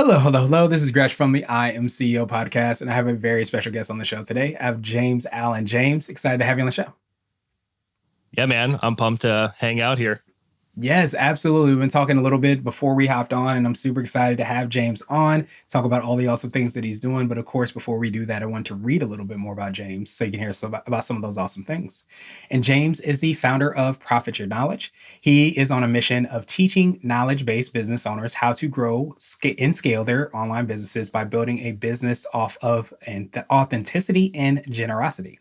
Hello. This is Gresh from the I Am CEO podcast, and I have a very special guest on the show today. I have James Allen. James, excited to have you on the show. Yeah, man, I'm pumped to hang out here. Yes, absolutely. We've been talking a little bit before we hopped on, and I'm super excited to have James on, talk about all the awesome things that he's doing. But of course, before we do that, I want to read a little bit more about James so you can hear about some of those awesome things. And James is the founder of Profit Your Knowledge. He is on a mission of teaching knowledge-based business owners how to grow and scale their online businesses by building a business off of authenticity and generosity.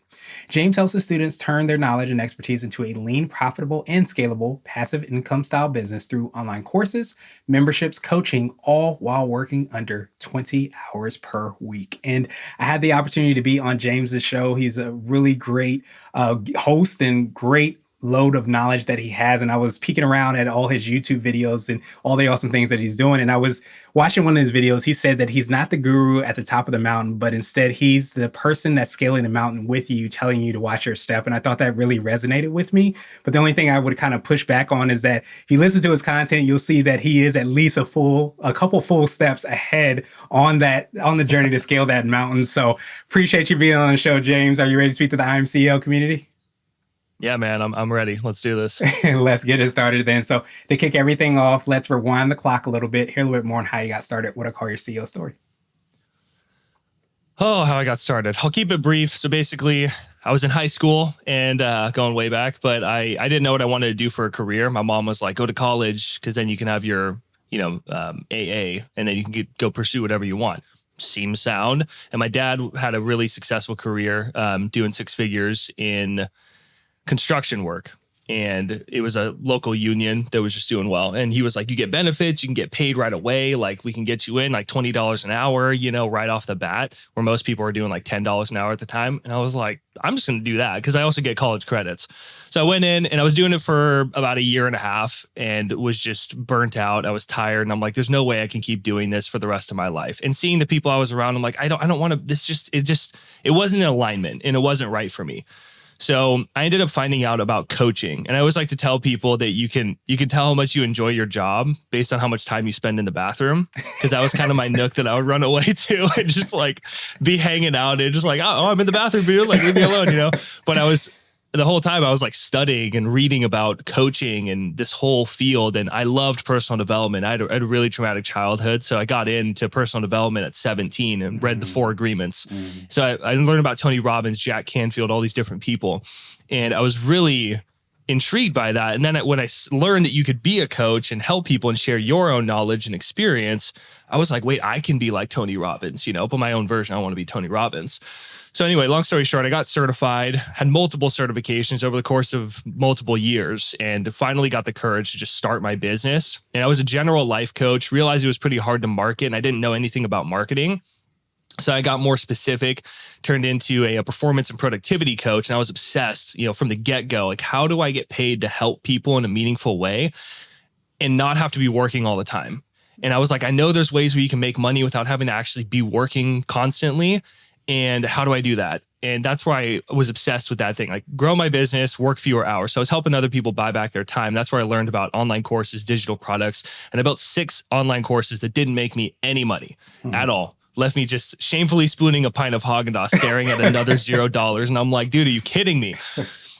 James helps his students turn their knowledge and expertise into a lean, profitable, and scalable passive income style business through online courses, memberships, coaching, all while working under 20 hours per week. And I had the opportunity to be on James's show. He's a really great host and great load of knowledge that he has. And I was peeking around at all his YouTube videos and all the awesome things that he's doing. And I was watching one of his videos. He said that he's not the guru at the top of the mountain, but instead he's the person that's scaling the mountain with you, telling you to watch your step. And I thought that really resonated with me. But the only thing I would kind of push back on is that if you listen to his content, you'll see that he is at least a couple full steps ahead on the journey to scale that mountain. So appreciate you being on the show, James. Are you ready to speak to the IMCO community? Yeah, man, I'm ready. Let's do this. Let's get it started then. So to kick everything off, let's rewind the clock a little bit, hear a little bit more on how you got started. What I call your CEO story. Oh, how I got started. I'll keep it brief. So basically, I was in high school and going way back, but I didn't know what I wanted to do for a career. My mom was like, go to college because then you can have your, AA and then you can go pursue whatever you want. Seems sound. And my dad had a really successful career doing six figures in construction work. And it was a local union that was just doing well. And he was like, you get benefits, you can get paid right away. Like we can get you in like $20 an hour, right off the bat, where most people are doing like $10 an hour at the time. And I was like, I'm just going to do that because I also get college credits. So I went in and I was doing it for about a year and a half and was just burnt out. I was tired. And I'm like, there's no way I can keep doing this for the rest of my life. And seeing the people I was around, I'm like, I don't want to, it wasn't in alignment and it wasn't right for me. So I ended up finding out about coaching. And I always like to tell people that you can tell how much you enjoy your job based on how much time you spend in the bathroom. Because that was kind of my nook that I would run away to and just like be hanging out and just like, oh, I'm in the bathroom, dude. Like, leave me alone, But the whole time I was like studying and reading about coaching and this whole field. And I loved personal development. I had a really traumatic childhood. So I got into personal development at 17 and read the 4 agreements. So I learned about Tony Robbins, Jack Canfield, all these different people. And I was really intrigued by that. And then when I learned that you could be a coach and help people and share your own knowledge and experience, I was like, wait, I can be like Tony Robbins, but my own version. I want to be Tony Robbins. So anyway, long story short, I got certified, had multiple certifications over the course of multiple years, and finally got the courage to just start my business. And I was a general life coach, realized it was pretty hard to market, and I didn't know anything about marketing. So I got more specific, turned into a performance and productivity coach. And I was obsessed, from the get-go, like how do I get paid to help people in a meaningful way and not have to be working all the time? And I was like, I know there's ways where you can make money without having to actually be working constantly. And how do I do that? And that's why I was obsessed with that thing, like grow my business, work fewer hours. So I was helping other people buy back their time. That's where I learned about online courses, digital products, and I built 6 online courses that didn't make me any money at all. Left me just shamefully spooning a pint of Haagen-Dazs, staring at another $0. And I'm like, dude, are you kidding me?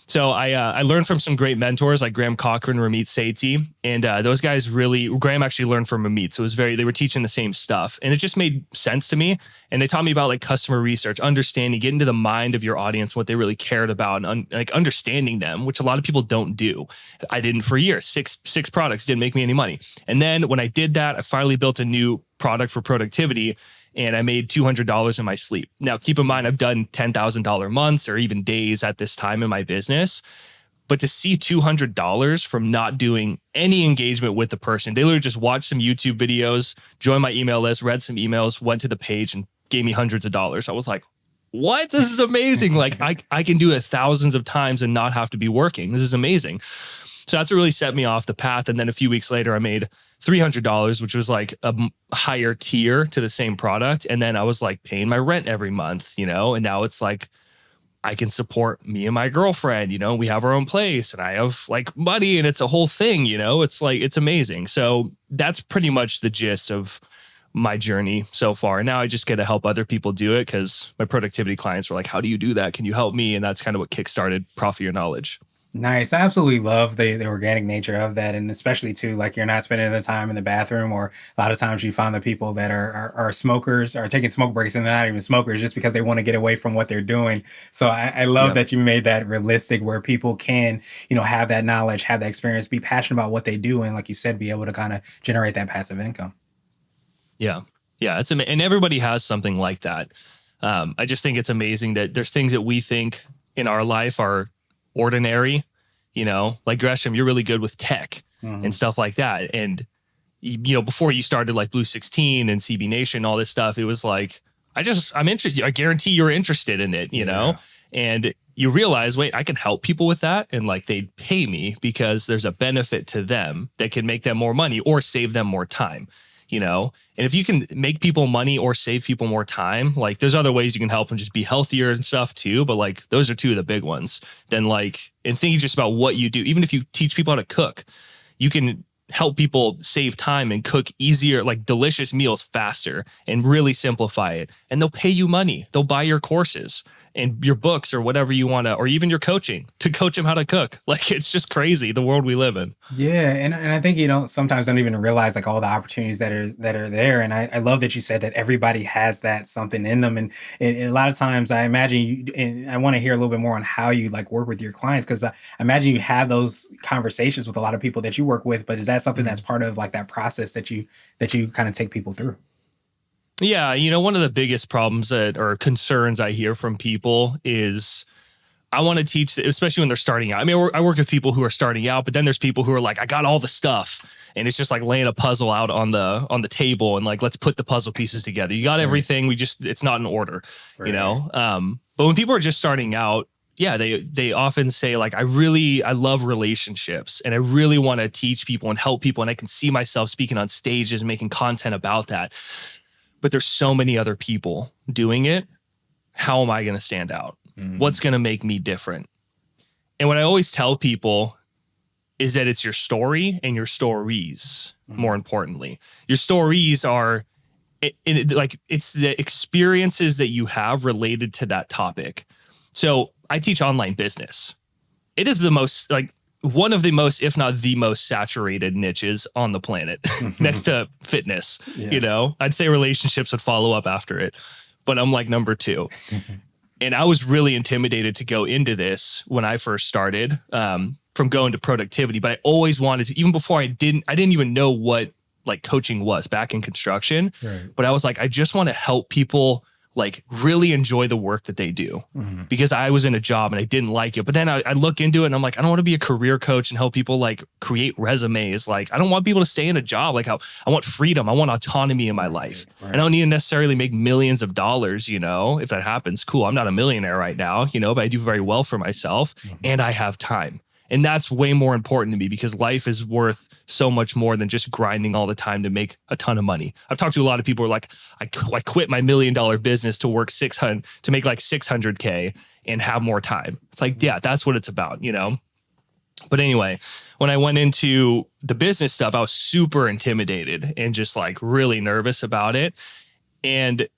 So I learned from some great mentors like Graham Cochran, Ramit Sethi, and those guys Graham actually learned from Ramit. So they were teaching the same stuff and it just made sense to me. And they taught me about like customer research, understanding, getting into the mind of your audience, what they really cared about and like understanding them, which a lot of people don't do. I didn't for years. Six products didn't make me any money. And then when I did that, I finally built a new product for productivity. And I made $200 in my sleep. Now, keep in mind, I've done $10,000 months or even days at this time in my business. But to see $200 from not doing any engagement with the person, they literally just watched some YouTube videos, joined my email list, read some emails, went to the page and gave me hundreds of dollars. I was like, what? This is amazing. Like I can do it thousands of times and not have to be working. This is amazing. So that's what really set me off the path. And then a few weeks later, I made $300, which was like a higher tier to the same product. And then I was like paying my rent every month, and now it's like, I can support me and my girlfriend, we have our own place and I have like money and it's a whole thing, it's like, it's amazing. So that's pretty much the gist of my journey so far. And now I just get to help other people do it because my productivity clients were like, how do you do that? Can you help me? And that's kind of what kickstarted Profit Your Knowledge. Nice. I absolutely love the organic nature of that. And especially too, like you're not spending the time in the bathroom, or a lot of times you find the people that are smokers are taking smoke breaks and they're not even smokers just because they want to get away from what they're doing. So I love Yep. that you made that realistic where people can, have that knowledge, have that experience, be passionate about what they do. And like you said, be able to kind of generate that passive income. Yeah. Yeah. And everybody has something like that. I just think it's amazing that there's things that we think in our life are ordinary, like Gresham, you're really good with tech Hmm. and stuff like that. And, before you started like Blue 16 and CB Nation, all this stuff, it was like, I'm interested. I guarantee you're interested in it, Yeah. and you realize, wait, I can help people with that. And like, they'd pay me because there's a benefit to them that can make them more money or save them more time, and if you can make people money or save people more time, like there's other ways you can help them just be healthier and stuff too. But like, those are two of the big ones. Then like, and thinking just about what you do, even if you teach people how to cook, you can help people save time and cook easier, like delicious meals faster and really simplify it. And they'll pay you money. They'll buy your courses and your books or whatever you want to, or even your coaching to coach them how to cook. Like, it's just crazy the world we live in. Yeah, and I think sometimes don't even realize like all the opportunities that are there. And I love that you said that everybody has that something in them. And a lot of times I imagine you, and I want to hear a little bit more on how you like work with your clients, because I imagine you have those conversations with a lot of people that you work with. But is that something that's Mhm. part of like that process that you kind of take people through? Yeah, one of the biggest problems that or concerns I hear from people is I want to teach, especially when they're starting out. I mean, I work with people who are starting out, but then there's people who are like, I got all the stuff, and it's just like laying a puzzle out on the table, and like, let's put the puzzle pieces together. You got Right, everything. It's not in order, right. But when people are just starting out, yeah, they often say like, I love relationships, and I really want to teach people and help people, and I can see myself speaking on stages, making content about that. But there's so many other people doing it. How am I going to stand out? Mm, What's going to make me different? And what I always tell people is that it's your story and your stories, more mm, importantly. Your stories are like it's the experiences that you have related to that topic. So I teach online business. It is the most like one of the most, if not the most saturated niches on the planet next mhm. to fitness. Yes. I'd say relationships would follow up after it, but I'm like number two. And I was really intimidated to go into this when I first started, from going to productivity. But I always wanted to, even before I didn't even know what like coaching was back in construction. Right. But I was like, I just want to help people like really enjoy the work that they do, Mhm. because I was in a job and I didn't like it. But then I look into it and I'm like, I don't want to be a career coach and help people like create resumes. Like, I don't want people to stay in a job. Like, how I want freedom. I want autonomy in my life. Right, I don't right. need to necessarily make millions of dollars, if that happens, cool. I'm not a millionaire right now, but I do very well for myself Mhm. and I have time. And that's way more important to me because life is worth so much more than just grinding all the time to make a ton of money. I've talked to a lot of people who are like, I quit my $1 million business to work 600 to make like 600K and have more time. It's like, yeah, that's what it's about. But anyway, when I went into the business stuff, I was super intimidated and just like really nervous about it. And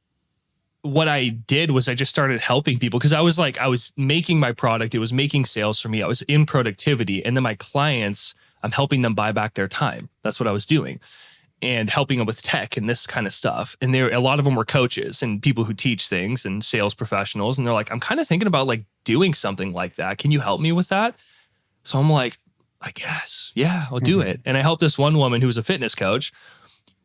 what I did was I just started helping people because I was making my product. It was making sales for me. I was in productivity. And then my clients, I'm helping them buy back their time. That's what I was doing and helping them with tech and this kind of stuff. And a lot of them were coaches and people who teach things and sales professionals. And they're like, I'm kind of thinking about like doing something like that. Can you help me with that? So I'm like, I guess, yeah, I'll do it. Mhm. And I helped this one woman who was a fitness coach.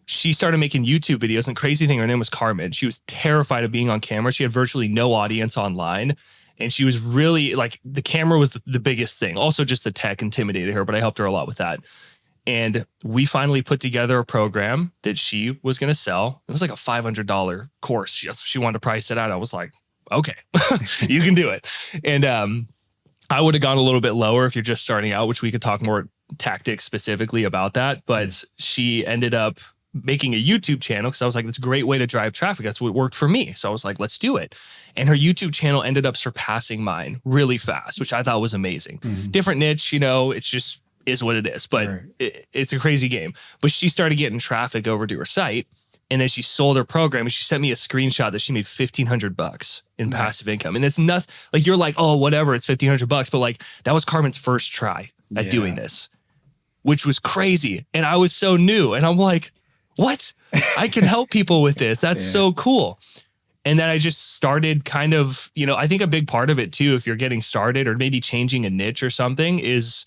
She started making YouTube videos, and crazy thing, her name was Carmen. She was terrified of being on camera. She had virtually no audience online. And she was really like, the camera was the biggest thing. Also, just the tech intimidated her, but I helped her a lot with that. And we finally put together a program that she was going to sell. It was like a $500 course. She wanted to price it out. I was like, okay, you can do it. And I would have gone a little bit lower if you're just starting out, which we could talk more tactics specifically about that. Yeah. But she ended up making a YouTube channel because I was like, that's a great way to drive traffic. That's what worked for me. So I was like, let's do it. And her YouTube channel ended up surpassing mine really fast, which I thought was amazing. Mhm. Different niche, it's just is what it is, but Right. it's a crazy game. But she started getting traffic over to her site. And then she sold her program and she sent me a screenshot that she made $1,500 in passive income. And it's nothing like, you're like, oh, whatever, it's $1,500. But like, that was Carmen's first try at doing this, which was crazy. And I was so new. And I'm like, what? I can help people with this. That's so cool. And then I just started kind of, I think a big part of it too, if you're getting started or maybe changing a niche or something, is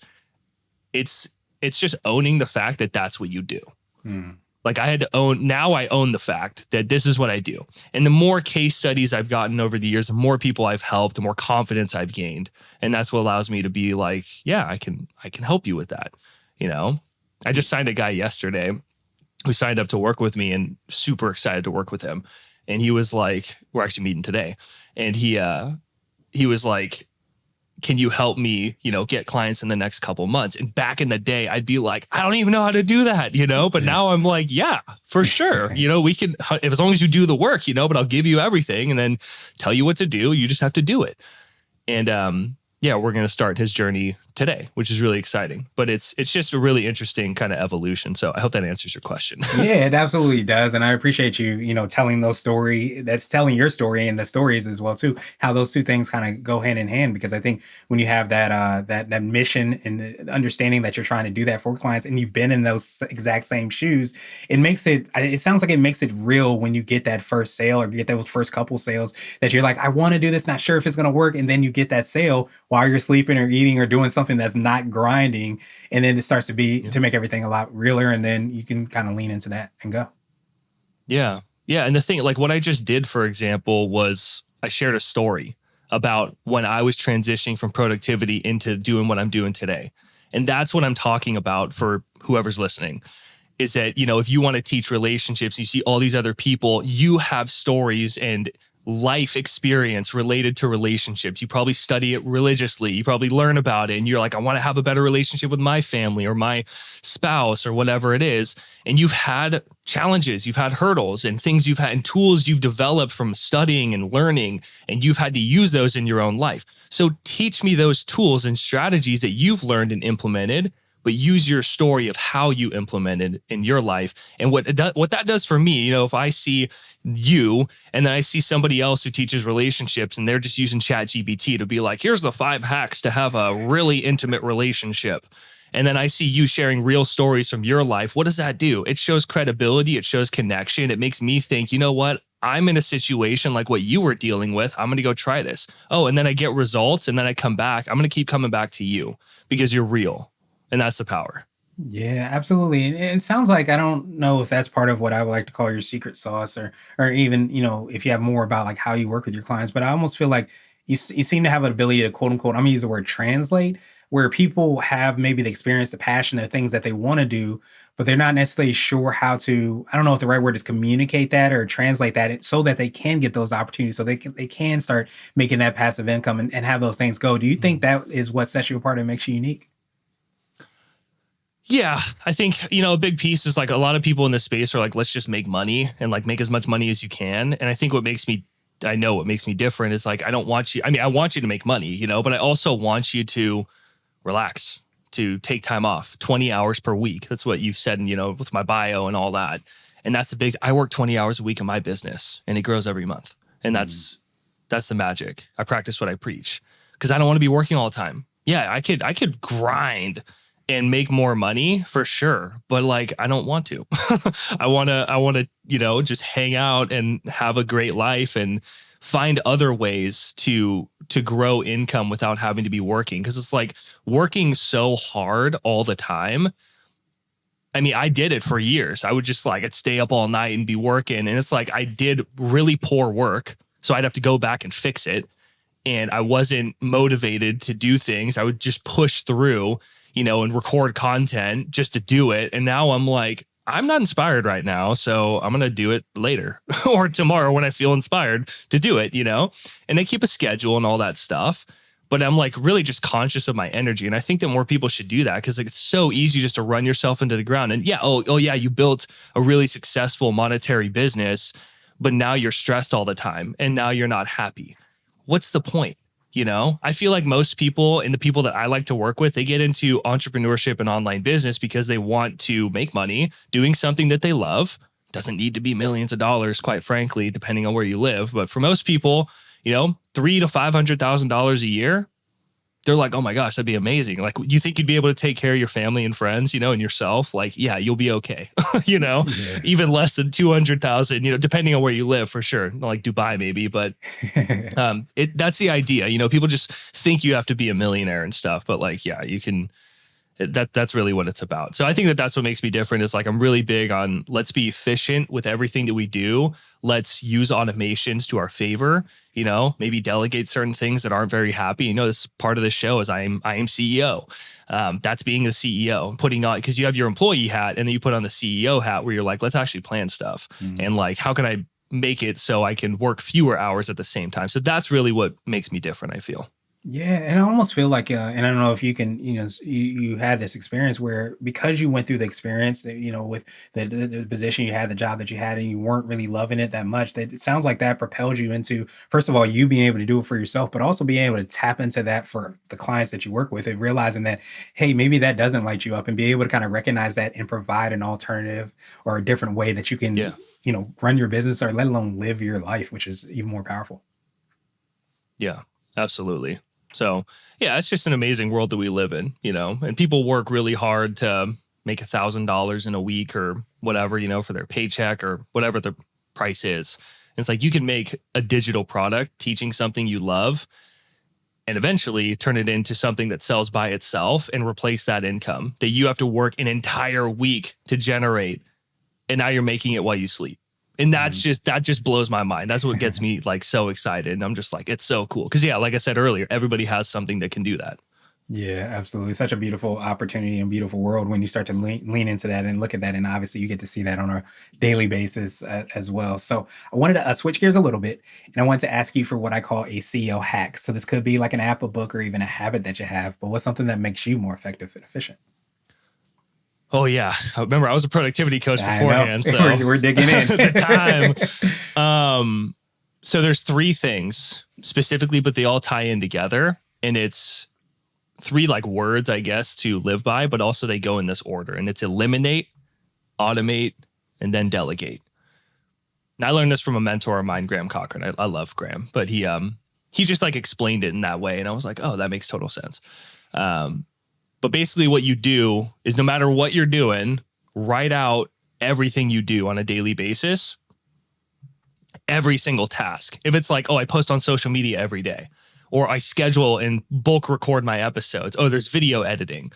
it's just owning the fact that that's what you do. Like I had to now I own the fact that this is what I do. And the more case studies I've gotten over the years, the more people I've helped, the more confidence I've gained. And that's what allows me to be like, yeah, I can help you with that. I just signed a guy yesterday who signed up to work with me, and super excited to work with him. And he was like, we're actually meeting today. And he was like, can you help me, get clients in the next couple months? And back in the day, I'd be like, I don't even know how to do that, but now I'm like, yeah, for sure. We can, as long as you do the work, but I'll give you everything and then tell you what to do. You just have to do it. And, yeah, we're going to start his journey today, which is really exciting. But it's just a really interesting kind of evolution. So I hope that answers your question. Yeah, it absolutely does. And I appreciate you, telling those that's telling your story and the stories as well too, how those two things kind of go hand in hand. Because I think when you have that mission and the understanding that you're trying to do that for clients, and you've been in those exact same shoes, it sounds like it makes it real when you get that first sale or get those first couple sales that you're like, I want to do this, not sure if it's going to work. And then you get that sale while you're sleeping or eating or doing something that's not grinding. And then it starts to make everything a lot realer. And then you can kind of lean into that and go. Yeah. Yeah. And the thing, like what I just did, for example, was I shared a story about when I was transitioning from productivity into doing what I'm doing today. And that's what I'm talking about for whoever's listening, is that, if you want to teach relationships, you see all these other people, you have stories and life experience related to relationships. You probably study it religiously. You probably learn about it. And you're like, I want to have a better relationship with my family or my spouse or whatever it is. And you've had challenges, you've had hurdles and things you've had and tools you've developed from studying and learning, and you've had to use those in your own life. So teach me those tools and strategies that you've learned and implemented, but use your story of how you implemented in your life. And what that does for me, if I see you and then I see somebody else who teaches relationships and they're just using ChatGPT to be like, here's the 5 hacks to have a really intimate relationship. And then I see you sharing real stories from your life. What does that do? It shows credibility. It shows connection. It makes me think, you know what? I'm in a situation like what you were dealing with. I'm going to go try this. Oh, and then I get results and then I come back. I'm going to keep coming back to you because you're real. And that's the power. Yeah, absolutely. And it sounds like, I don't know if that's part of what I would like to call your secret sauce, or even, if you have more about like how you work with your clients, but I almost feel like you seem to have an ability to quote unquote, I'm gonna use the word translate, where people have maybe the experience, the passion, the things that they want to do, but they're not necessarily sure how to, I don't know if the right word is communicate that or translate that so that they can get those opportunities, so they can start making that passive income and have those things go. Do you think that is what sets you apart and makes you unique? Yeah, I think, a big piece is like a lot of people in this space are like, let's just make money and like make as much money as you can. And I think what makes me different is like, I want you to make money, but I also want you to relax, to take time off, 20 hours per week. That's what you said, with my bio and all that. And that's I work 20 hours a week in my business and it grows every month. And that's the magic. I practice what I preach because I don't want to be working all the time. Yeah, I could grind and make more money for sure, but like I don't want to. I want to just hang out and have a great life and find other ways to grow income without having to be working, because it's like working so hard all the time. I mean, I did it for years. I would just I'd stay up all night and be working, and it's like I did really poor work, so I'd have to go back and fix it, and I wasn't motivated to do things. I would just push through and record content just to do it. And now I'm like, I'm not inspired right now, so I'm going to do it later or tomorrow when I feel inspired to do it, and I keep a schedule and all that stuff. But I'm like really just conscious of my energy. And I think that more people should do that, because it's so easy just to run yourself into the ground. And yeah, oh yeah, you built a really successful monetary business, but now you're stressed all the time and now you're not happy. What's the point? I feel like most people and the people that I like to work with, they get into entrepreneurship and online business because they want to make money doing something that they love. Doesn't need to be millions of dollars, quite frankly, depending on where you live. But for most people, you know, $300,000 to $500,000 a year, they're like, oh my gosh, that'd be amazing. Like, you think you'd be able to take care of your family and friends, you know, and yourself? Like, yeah, you'll be okay. You know, Yeah. even less than 200,000, you know, depending on where you live, for sure. Like Dubai, maybe, but that's the idea. You know, people just think you have to be a millionaire and stuff, but like, yeah, you can. That's really what it's about. So I think that that's what makes me different is like, I'm really big on, let's be efficient with everything that we do. Let's use automations to our favor, you know, maybe delegate certain things that aren't very happy. You know, this part of the show is I am CEO. That's being the CEO, putting on, because you have your employee hat and then you put on the CEO hat where you're like, let's actually plan stuff. And like, how can I make it so I can work fewer hours at the same time? So that's really what makes me different, I feel. Yeah, and I almost feel like, and I don't know if you can, you had this experience where because you went through the experience, with the position you had, the job that you had, and you weren't really loving it that much. That it sounds like that propelled you into, first of all, you being able to do it for yourself, but also being able to tap into that for the clients that you work with, and realizing that, hey, maybe that doesn't light you up, and be able to kind of recognize that and provide an alternative or a different way that you can, Yeah. Run your business or let alone live your life, which is even more powerful. Yeah, absolutely. So yeah, it's just an amazing world that we live in, you know, and people work really hard to make $1,000 in a week or whatever, you know, for their paycheck or whatever the price is. And it's like, you can make a digital product teaching something you love and eventually turn it into something that sells by itself and replace that income that you have to work an entire week to generate. And now you're making it while you sleep. And that just blows my mind. That's what gets me like so excited. And I'm just like, it's so cool. Cause yeah, like I said earlier, everybody has something that can do that. Yeah, absolutely. Such a beautiful opportunity and beautiful world when you start to lean into that and look at that. And obviously, you get to see that on a daily basis as well. So, I wanted to switch gears a little bit, and I wanted to ask you for what I call a CEO hack. So, this could be like an app, a book, or even a habit that you have, but what's something that makes you more effective and efficient? Oh yeah. I remember I was a productivity coach I know. beforehand. So We're digging in. the time. So there's three things specifically, but they all tie in together. And it's three like words, I guess, to live by, but also they go in this order. And it's eliminate, automate, and then delegate. And I learned this from a mentor of mine, Graham Cochran. I love Graham, but he just like explained it in that way. And I was like, oh, that makes total sense. But basically what you do is no matter what you're doing, write out everything you do on a daily basis, every single task. If it's like, oh, I post on social media every day, or I schedule and bulk record my episodes. Oh, there's video editing.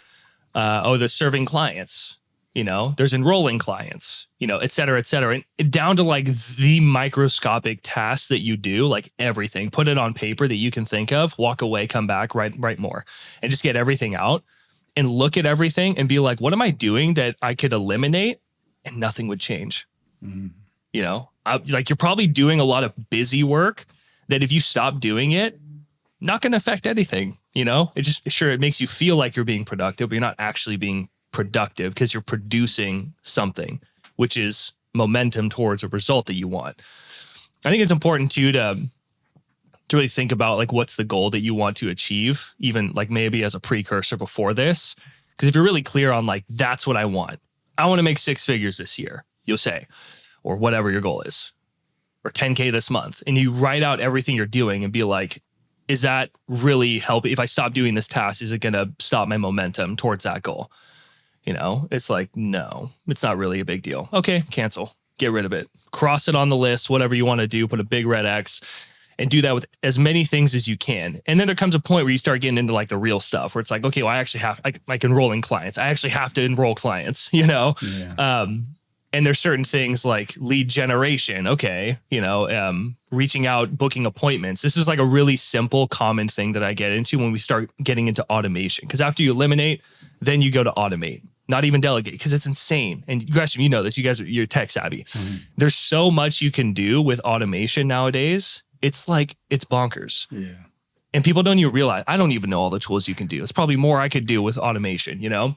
Oh, there's serving clients, you know, there's enrolling clients, you know, et cetera, et cetera. And down to like the microscopic tasks that you do, like everything, put it on paper that you can think of, walk away, come back, write more, and just get everything out. And look at everything and be like, what am I doing that I could eliminate and nothing would change? You know, like you're probably doing a lot of busy work that if you stop doing it, not going to affect anything. You know, it makes you feel like you're being productive, but you're not actually being productive because you're producing something, which is momentum towards a result that you want. I think it's important too to really think about like what's the goal that you want to achieve, even like maybe as a precursor before this. Because if you're really clear on like, that's what I want to make 6 figures this year, you'll say, or whatever your goal is, or 10K this month. And you write out everything you're doing and be like, is that really helping? If I stop doing this task, is it going to stop my momentum towards that goal? You know, it's like, no, it's not really a big deal. Okay, cancel, get rid of it, cross it on the list, whatever you want to do, put a big red X. And do that with as many things as you can. And then there comes a point where you start getting into like the real stuff where it's like, okay, well, I actually have like enrolling clients. I actually have to enroll clients, you know? Yeah. And there's certain things like lead generation. Okay. You know, reaching out, booking appointments. This is like a really simple, common thing that I get into when we start getting into automation. Because after you eliminate, then you go to automate. Not even delegate, because it's insane. And you guys, you know this, you're tech savvy. There's so much you can do with automation nowadays. It's like, it's bonkers. Yeah. And people don't even realize, I don't even know all the tools you can do. It's probably more I could do with automation, you know?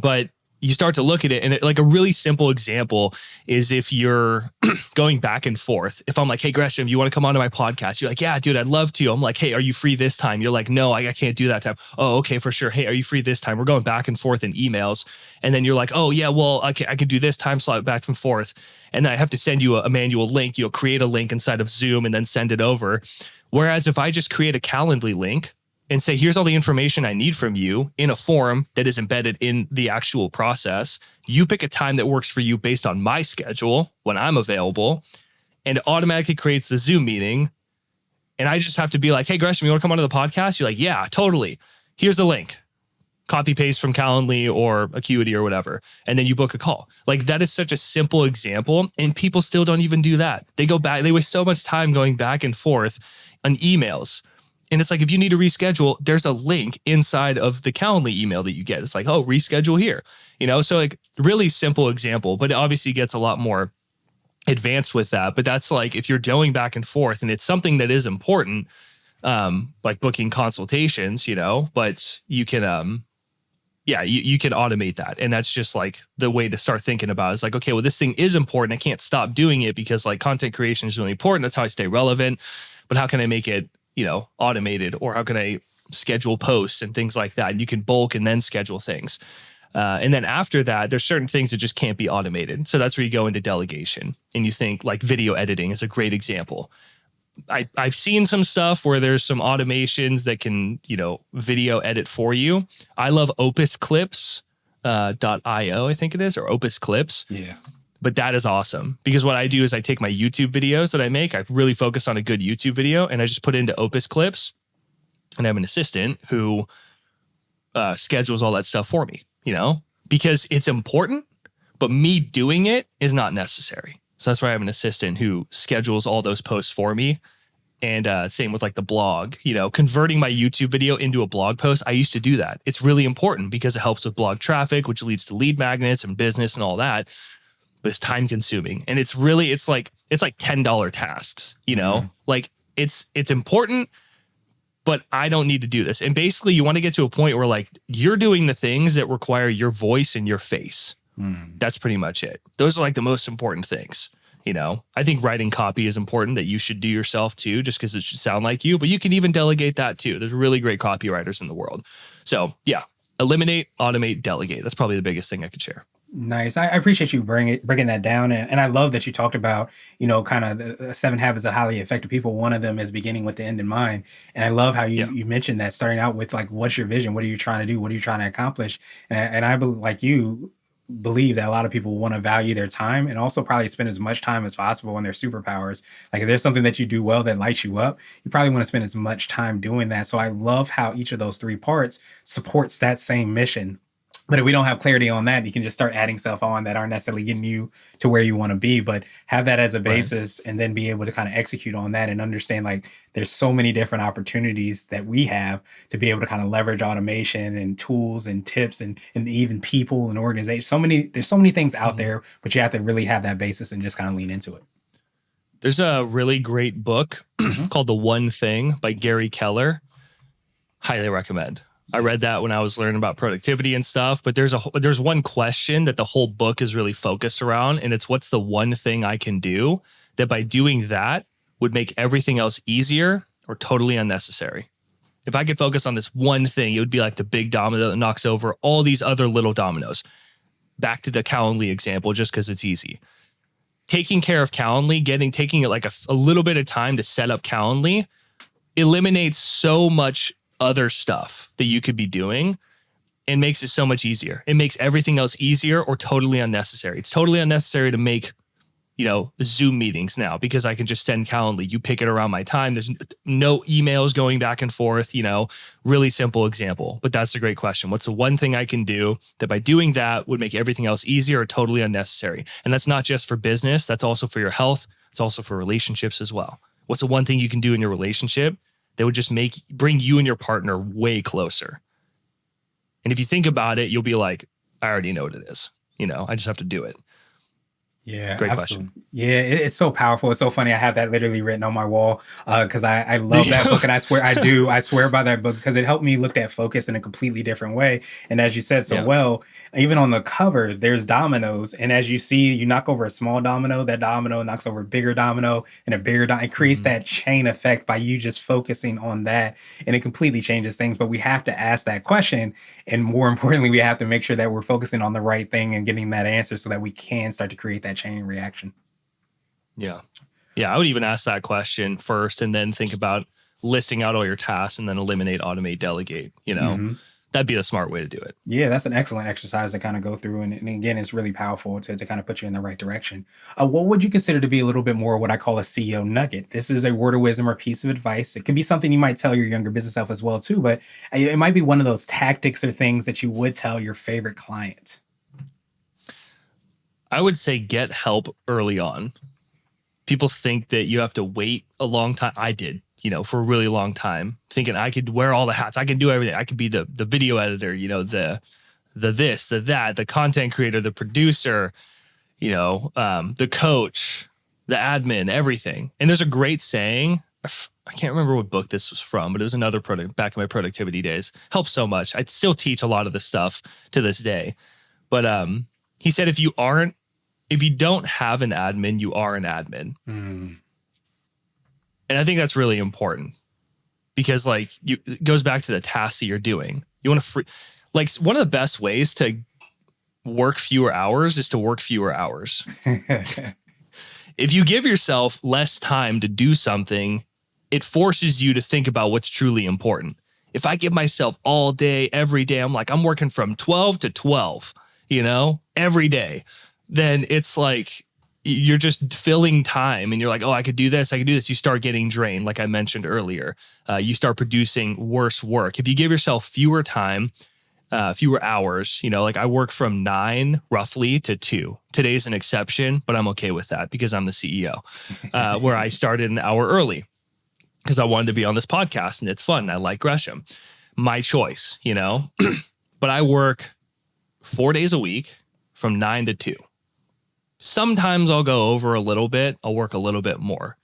But you start to look at it, and like a really simple example is if you're going back and forth. If I'm like, hey, Gresham, you want to come onto my podcast? You're like, yeah, dude, I'd love to. I'm like, hey, are you free this time? You're like, no, I can't do that time. Oh, okay, for sure. Hey, are you free this time? We're going back and forth in emails. And then you're like, oh, yeah, well, okay, I can do this time slot back and forth. And then I have to send you a manual link. You'll create a link inside of Zoom and then send it over. Whereas if I just create a Calendly link and say, here's all the information I need from you in a form that is embedded in the actual process. You pick a time that works for you based on my schedule when I'm available, and it automatically creates the Zoom meeting. And I just have to be like, hey, Gresham, you want to come onto the podcast? You're like, yeah, totally. Here's the link. Copy paste from Calendly or Acuity or whatever. And then you book a call. Like, that is such a simple example. And people still don't even do that. They go back, they waste so much time going back and forth on emails. And it's like, if you need to reschedule, there's a link inside of the Calendly email that you get. It's like, oh, reschedule here, so like really simple example, but it obviously gets a lot more advanced with that. But that's like, if you're going back and forth and it's something that is important, like booking consultations, but you can, you can automate that. And that's just like the way to start thinking about it. It's like, okay, well, this thing is important. I can't stop doing it because like content creation is really important. That's how I stay relevant. But how can I make it automated, or how can I schedule posts and things like that? And you can bulk and then schedule things. And then after that, there's certain things that just can't be automated. So that's where you go into delegation, and you think like video editing is a great example. I've seen some stuff where there's some automations that can, video edit for you. I love Opus Clips, .io, I think it is, or Opus Clips. Yeah. But that is awesome, because what I do is I take my YouTube videos that I make. I really focus on a good YouTube video, and I just put it into Opus Clips, and I have an assistant who schedules all that stuff for me, because it's important, but me doing it is not necessary. So that's why I have an assistant who schedules all those posts for me. And same with like the blog, converting my YouTube video into a blog post. I used to do that. It's really important because it helps with blog traffic, which leads to lead magnets and business and all that. But it's time consuming, and it's like $10 tasks, like it's important, but I don't need to do this. And basically you want to get to a point where like you're doing the things that require your voice and your face. That's pretty much it. Those are like the most important things. I think writing copy is important, that you should do yourself too, just because it should sound like you, but you can even delegate that too. There's really great copywriters in the world. So yeah, eliminate, automate, delegate. That's probably the biggest thing I could share. Nice. I appreciate you breaking that down. And I love that you talked about, kind of the 7 habits of highly effective people. One of them is beginning with the end in mind. And I love how you mentioned that, starting out with like, what's your vision? What are you trying to do? What are you trying to accomplish? And I like you believe that a lot of people want to value their time and also probably spend as much time as possible on their superpowers. Like if there's something that you do well that lights you up, you probably want to spend as much time doing that. So I love how each of those 3 parts supports that same mission. But if we don't have clarity on that, you can just start adding stuff on that aren't necessarily getting you to where you want to be, but have that as a basis, right, and then be able to kind of execute on that and understand like there's so many different opportunities that we have to be able to kind of leverage automation and tools and tips and even people and organizations. There's so many things out there, but you have to really have that basis and just kind of lean into it. There's a really great book called The One Thing by Gary Keller. Highly recommend. I read that when I was learning about productivity and stuff, but there's one question that the whole book is really focused around, and it's what's the one thing I can do that by doing that would make everything else easier or totally unnecessary. If I could focus on this one thing, it would be like the big domino that knocks over all these other little dominoes. Back to the Calendly example, just because it's easy. Taking care of Calendly, taking it like a little bit of time to set up Calendly eliminates so much other stuff that you could be doing and makes it so much easier. It makes everything else easier or totally unnecessary. It's totally unnecessary to make, Zoom meetings now because I can just send Calendly. You pick it around my time. There's no emails going back and forth, really simple example. But that's a great question. What's the one thing I can do that by doing that would make everything else easier or totally unnecessary? And that's not just for business. That's also for your health. It's also for relationships as well. What's the one thing you can do in your relationship that would just bring you and your partner way closer? And if you think about it, you'll be like, I already know what it is. I just have to do it. Yeah, Great question. absolutely. Yeah, it's so powerful. It's so funny. I have that literally written on my wall because I Do love you? that book, and I swear I do. I swear by that book because it helped me look at focus in a completely different way. And as you said so Yeah. well, even on the cover, there's dominoes, and as you see, you knock over a small domino, that domino knocks over a bigger domino, and a bigger domino. It creates Mhm. that chain effect by you just focusing on that, and it completely changes things. But we have to ask that question, and more importantly, we have to make sure that we're focusing on the right thing and getting that answer so that we can start to create that chain reaction. Yeah. Yeah. I would even ask that question first and then think about listing out all your tasks and then eliminate, automate, delegate. Hmm. That'd be the smart way to do it. Yeah, that's an excellent exercise to kind of go through. And again, it's really powerful to kind of put you in the right direction. What would you consider to be a little bit more what I call a CEO nugget? This is a word of wisdom or piece of advice. It could be something you might tell your younger business self as well, too, but it might be one of those tactics or things that you would tell your favorite client. I would say get help early on. People think that you have to wait a long time. I did, for a really long time, thinking I could wear all the hats. I can do everything. I could be the video editor, the this, the that, the content creator, the producer, the coach, the admin, everything. And there's a great saying. I can't remember what book this was from, but it was another product back in my productivity days. Helps so much. I still teach a lot of this stuff to this day. But he said, if you don't have an admin, you are an admin. Mm. And I think that's really important because it goes back to the tasks that you're doing. You want to one of the best ways to work fewer hours is to work fewer hours. If you give yourself less time to do something, it forces you to think about what's truly important. If I give myself all day, every day, I'm working from 12 to 12, every day, then it's like you're just filling time and you're like, oh, I could do this. I could do this. You start getting drained. Like I mentioned earlier, you start producing worse work. If you give yourself fewer hours, I work from 9 roughly to 2. Today's an exception, but I'm okay with that because I'm the CEO, where I started an hour early because I wanted to be on this podcast and it's fun. I like Gresham. My choice, but I work 4 days a week from 9 to 2. Sometimes I'll go over a little bit. I'll work a little bit more.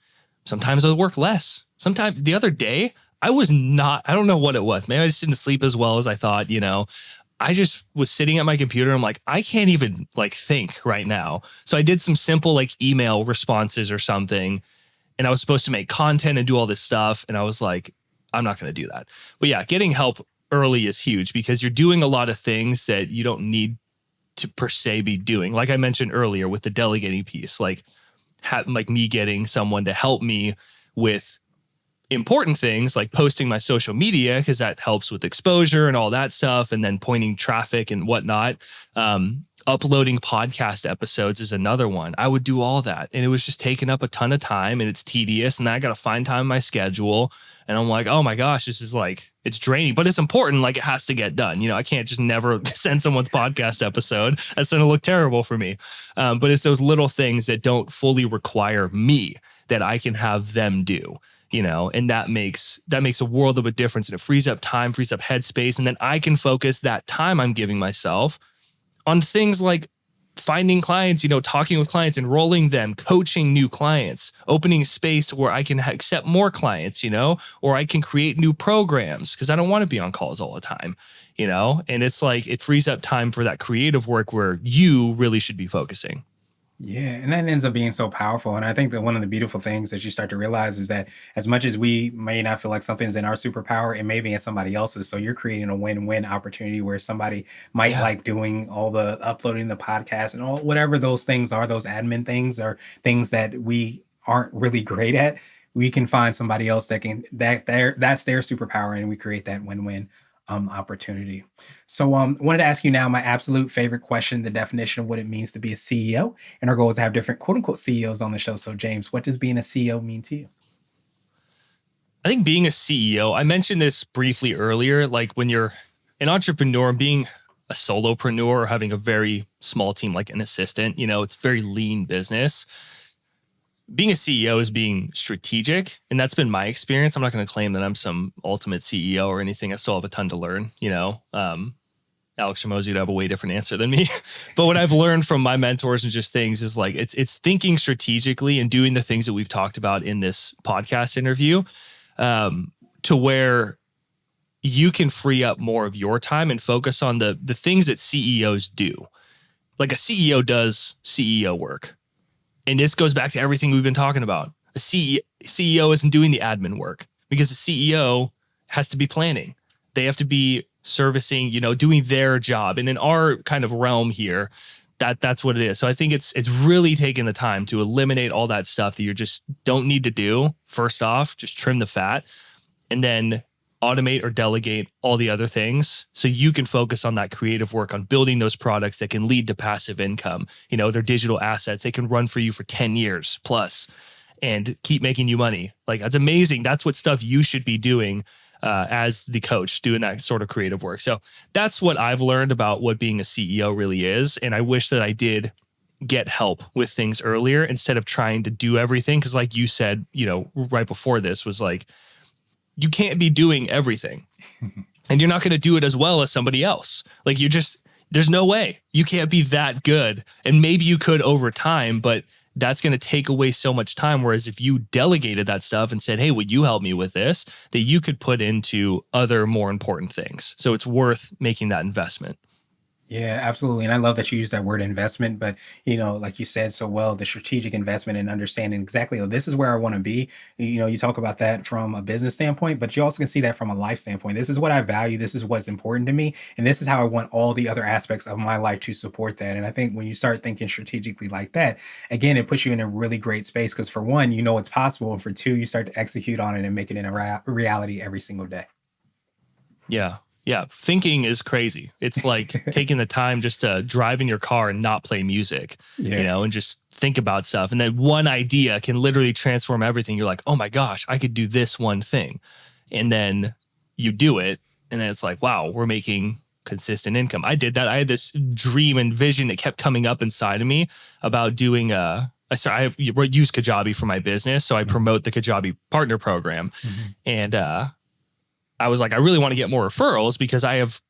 Sometimes I'll work less. Sometimes the other day, I don't know what it was. Maybe I just didn't sleep as well as I thought, I just was sitting at my computer. I'm like, I can't even think right now. So I did some simple email responses or something. And I was supposed to make content and do all this stuff. And I was like, I'm not going to do that. But yeah, getting help early is huge because you're doing a lot of things that you don't need to per se be doing. Like I mentioned earlier with the delegating piece, like me getting someone to help me with important things like posting my social media because that helps with exposure and all that stuff, and then pointing traffic and whatnot. Uploading podcast episodes is another one. I would do all that, and it was just taking up a ton of time, and it's tedious. And then I got to find time in my schedule, and I'm like, oh my gosh, this is it's draining, but it's important. It has to get done. I can't just never send someone's podcast episode. That's going to look terrible for me. But it's those little things that don't fully require me that I can have them do. And that makes a world of a difference. And it frees up time, frees up headspace. And then I can focus that time I'm giving myself on things like finding clients, talking with clients, enrolling them, coaching new clients, opening space to where I can accept more clients, or I can create new programs because I don't want to be on calls all the time, and it's it frees up time for that creative work where you really should be focusing. Yeah, and that ends up being so powerful. And I think that one of the beautiful things that you start to realize is that as much as we may not feel like something's in our superpower, it may be in somebody else's. So you're creating a win-win opportunity where somebody might Yeah. like doing all the uploading the podcast and all whatever those things are, those admin things or things that we aren't really great at. We can find somebody else that's their superpower, and we create that win-win opportunity. So wanted to ask you now my absolute favorite question, the definition of what it means to be a CEO. And our goal is to have different quote unquote CEOs on the show. So James, what does being a CEO mean to you? I think being a CEO, I mentioned this briefly earlier, when you're an entrepreneur, being a solopreneur or having a very small team like an assistant, it's very lean business. Being a CEO is being strategic, and that's been my experience. I'm not going to claim that I'm some ultimate CEO or anything. I still have a ton to learn, Alex Ramosi would have a way different answer than me. But what I've learned from my mentors and just things is like it's thinking strategically and doing the things that we've talked about in this podcast interview, to where you can free up more of your time and focus on the things that CEOs do. Like a CEO does CEO work. And this goes back to everything we've been talking about. A CEO isn't doing the admin work because the CEO has to be planning. They have to be servicing, doing their job. And in our kind of realm here, that's what it is. So I think it's really taking the time to eliminate all that stuff that you just don't need to do. First off, just trim the fat, and then automate or delegate all the other things so you can focus on that creative work, on building those products that can lead to passive income. They're digital assets. They can run for you for 10 years plus and keep making you money. Like, that's amazing. That's what stuff you should be doing as the coach, doing that sort of creative work. So that's what I've learned about what being a CEO really is. And I wish that I did get help with things earlier instead of trying to do everything. Cause like you said, right before this was like, you can't be doing everything and you're not going to do it as well as somebody else. Like there's no way you can't be that good. And maybe you could over time, but that's going to take away so much time. Whereas if you delegated that stuff and said, hey, would you help me with this, that you could put into other more important things. So it's worth making that investment. Yeah, absolutely. And I love that you use that word investment, but like you said so well, the strategic investment and understanding exactly, oh, this is where I want to be. You talk about that from a business standpoint, but you also can see that from a life standpoint. This is what I value. This is what's important to me. And this is how I want all the other aspects of my life to support that. And I think when you start thinking strategically like that, again, it puts you in a really great space because for one, it's possible. And for two, you start to execute on it and make it in a reality every single day. Yeah. Yeah. Thinking is crazy. It's like taking the time just to drive in your car and not play music, and just think about stuff. And then one idea can literally transform everything. You're like, oh my gosh, I could do this one thing. And then you do it. And then it's like, wow, we're making consistent income. I did that. I had this dream and vision that kept coming up inside of me about doing I use Kajabi for my business. So I promote the Kajabi partner program. And, I was like, I really want to get more referrals because I have,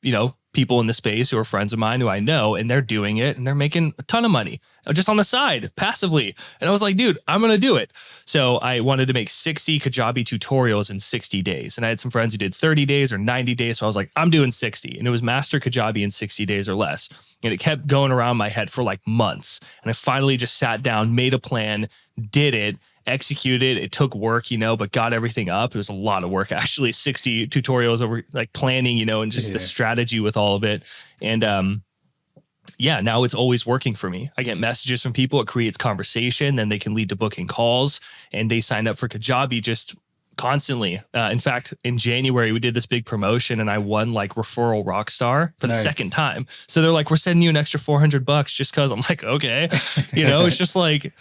people in the space who are friends of mine who I know, and they're doing it and they're making a ton of money just on the side, passively. And I was like, dude, I'm going to do it. So I wanted to make 60 Kajabi tutorials in 60 days. And I had some friends who did 30 days or 90 days. So I was like, I'm doing 60. And it was master Kajabi in 60 days or less. And it kept going around my head for like months. And I finally just sat down, made a plan, did it, executed. It took work, but got everything up. It was a lot of work, actually. 60 tutorials over like planning, and just the strategy with all of it. And now it's always working for me. I get messages from people. It creates conversation. Then they can lead to booking calls, and they signed up for Kajabi just constantly. In fact, in January, we did this big promotion and I won like referral rockstar for the second time. So they're like, we're sending you an extra $400 just cause. I'm like, okay, it's just like,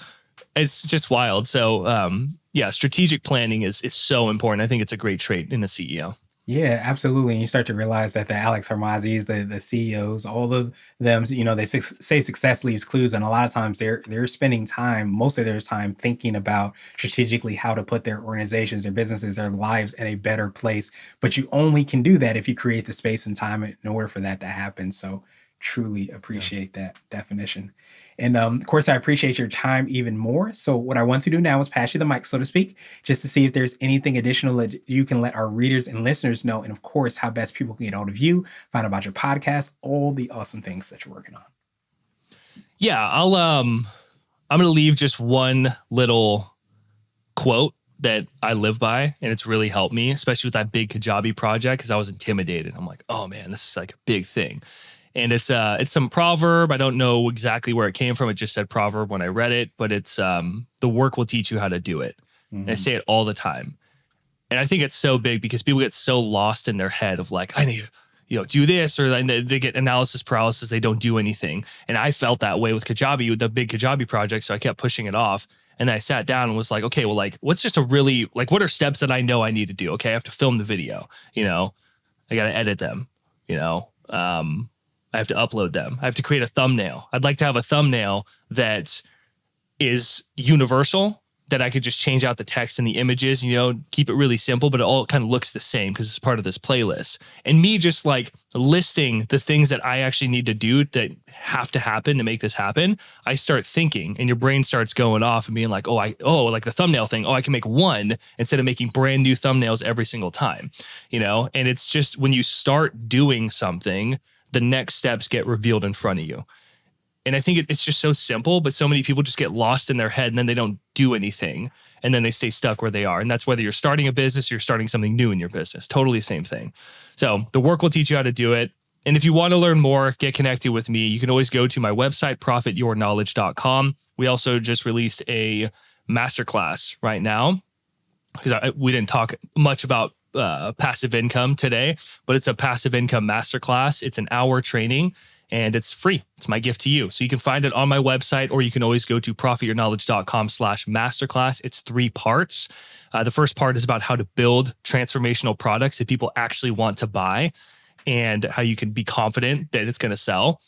it's just wild. So, strategic planning is so important. I think it's a great trait in a CEO. Yeah, absolutely. And you start to realize that the Alex Hermazis, the CEOs, all of them, they say success leaves clues, and a lot of times they're spending time, most of their time, thinking about strategically how to put their organizations, their businesses, their lives in a better place. But you only can do that if you create the space and time in order for that to happen. So truly appreciate that definition. And of course, I appreciate your time even more. So what I want to do now is pass you the mic, so to speak, just to see if there's anything additional that you can let our readers and listeners know. And of course, how best people can get hold of you, find out about your podcast, all the awesome things that you're working on. Yeah, I'm going to leave just one little quote that I live by, and it's really helped me, especially with that big Kajabi project, because I was intimidated. I'm like, oh man, this is like a big thing. And it's some proverb. I don't know exactly where it came from. It just said proverb when I read it, but it's the work will teach you how to do it. And I say it all the time. And I think it's so big because people get so lost in their head of like, I need to, do this, or they get analysis paralysis. They don't do anything. And I felt that way with Kajabi, with the big Kajabi project. So I kept pushing it off. And I sat down and was like, okay, well, like, what's just a really, like, what are steps that I know I need to do? Okay, I have to film the video, I got to edit them, I have to upload them. I have to create a thumbnail. I'd like to have a thumbnail that is universal that I could just change out the text and the images, keep it really simple, but it all kind of looks the same because it's part of this playlist. And me just like listing the things that I actually need to do that have to happen to make this happen, I start thinking and your brain starts going off and being like, like the thumbnail thing. Oh, I can make one instead of making brand new thumbnails every single time, And it's just when you start doing something, the next steps get revealed in front of you. And I think it's just so simple, but so many people just get lost in their head and then they don't do anything. And then they stay stuck where they are. And that's whether you're starting a business or you're starting something new in your business. Totally same thing. So the work will teach you how to do it. And if you want to learn more, get connected with me. You can always go to my website, profityourknowledge.com. We also just released a masterclass right now because we didn't talk much about passive income today, but it's a passive income masterclass. It's an hour training. And it's free. It's my gift to you. So you can find it on my website, or you can always go to profityourknowledge.com/masterclass. It's 3 parts. The first part is about how to build transformational products that people actually want to buy and how you can be confident that it's going to sell.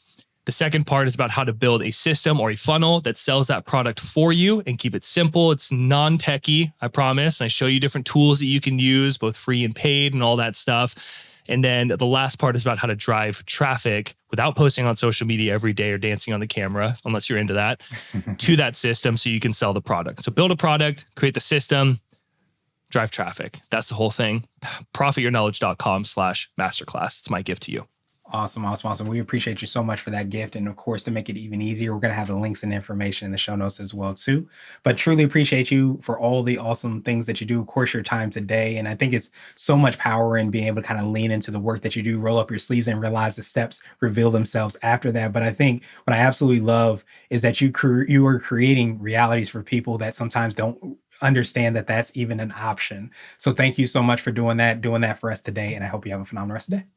The second part is about how to build a system or a funnel that sells that product for you and keep it simple. It's non-techy, I promise. I show you different tools that you can use, both free and paid and all that stuff. And then the last part is about how to drive traffic without posting on social media every day or dancing on the camera, unless you're into that, to that system so you can sell the product. So build a product, create the system, drive traffic. That's the whole thing. Profityourknowledge.com/masterclass. It's my gift to you. Awesome. We appreciate you so much for that gift. And of course, to make it even easier, we're going to have the links and information in the show notes as well, too. But truly appreciate you for all the awesome things that you do. Of course, your time today. And I think it's so much power in being able to kind of lean into the work that you do, roll up your sleeves and realize the steps reveal themselves after that. But I think what I absolutely love is that you are creating realities for people that sometimes don't understand that that's even an option. So thank you so much for doing that for us today. And I hope you have a phenomenal rest of the day.